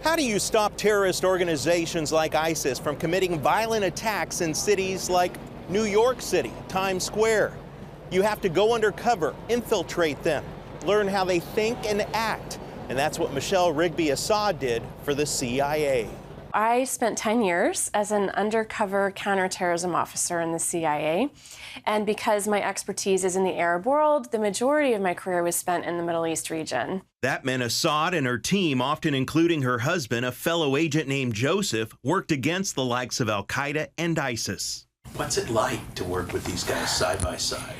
How do you stop terrorist organizations like ISIS from committing violent attacks in cities like New York City, Times Square? You have to go undercover, infiltrate them, learn how they think and act. And that's what Michelle Rigby Assad did for the CIA. I spent 10 years as an undercover counterterrorism officer in the CIA. And because my expertise is in the Arab world, the majority of my career was spent in the Middle East region. That meant Assad and her team, often including her husband, a fellow agent named Joseph, worked against the likes of Al-Qaeda and ISIS. What's it like to work with these guys side by side?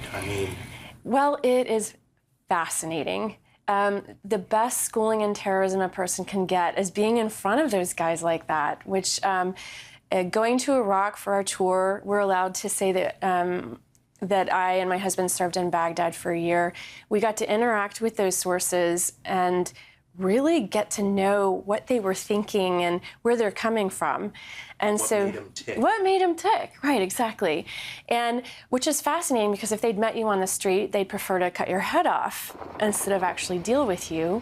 Well, it is fascinating. The best schooling in terrorism a person can get is being in front of those guys like that, which going to Iraq for our tour, we're allowed to say that that I and my husband served in Baghdad for a year. We got to interact with those sources and really get to know what they were thinking and where they're coming from. And what made them tick? What made them tick? Right, exactly. And which is fascinating because if they'd met you on the street, they'd prefer to cut your head off instead of actually deal with you.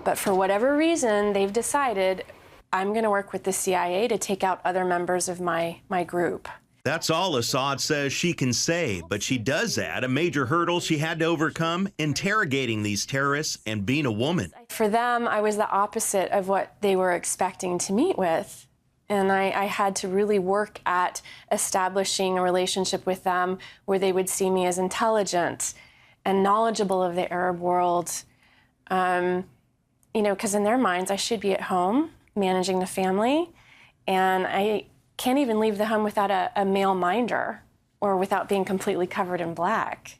But for whatever reason, they've decided, I'm going to work with the CIA to take out other members of my group. That's all Assad says she can say, but she does add a major hurdle she had to overcome: interrogating these terrorists and being a woman. For them, I was the opposite of what they were expecting to meet with. And I had to really work at establishing a relationship with them where they would see me as intelligent and knowledgeable of the Arab world. Because in their minds, I should be at home managing the family, and I can't even leave the home without a male minder or without being completely covered in black.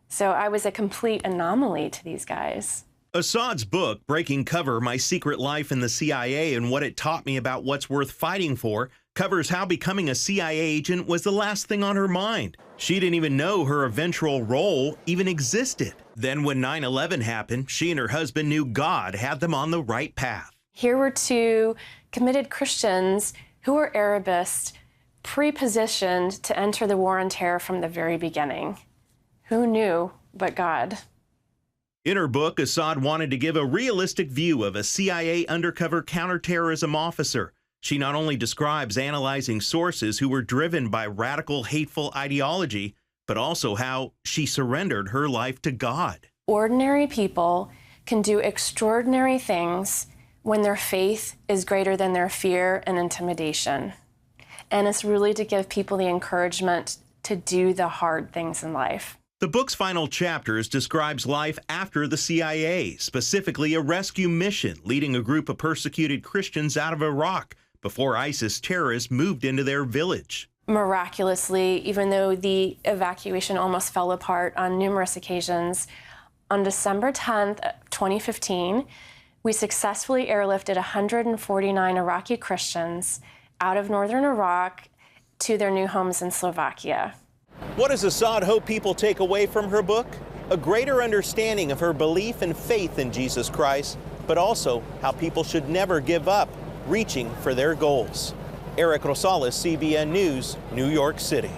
So I was a complete anomaly to these guys. Assad's book, Breaking Cover: My Secret Life in the CIA and What It Taught Me About What's Worth Fighting For, covers how becoming a CIA agent was the last thing on her mind. She didn't even know her eventual role even existed. Then when 9/11 happened, she and her husband knew God had them on the right path. Here were two committed Christians who were Arabists, pre-positioned to enter the war on terror from the very beginning. Who knew but God? In her book, Assad wanted to give a realistic view of a CIA undercover counterterrorism officer. She not only describes analyzing sources who were driven by radical, hateful ideology, but also how she surrendered her life to God. Ordinary people can do extraordinary things when their faith is greater than their fear and intimidation. And it's really to give people the encouragement to do the hard things in life. The book's final chapters describes life after the CIA, specifically a rescue mission leading a group of persecuted Christians out of Iraq before ISIS terrorists moved into their village. Miraculously, even though the evacuation almost fell apart on numerous occasions, on December 10th, 2015, we successfully airlifted 149 Iraqi Christians out of northern Iraq to their new homes in Slovakia. What does Assad hope people take away from her book? A greater understanding of her belief and faith in Jesus Christ, but also how people should never give up reaching for their goals. Eric Rosales, CBN News, New York City.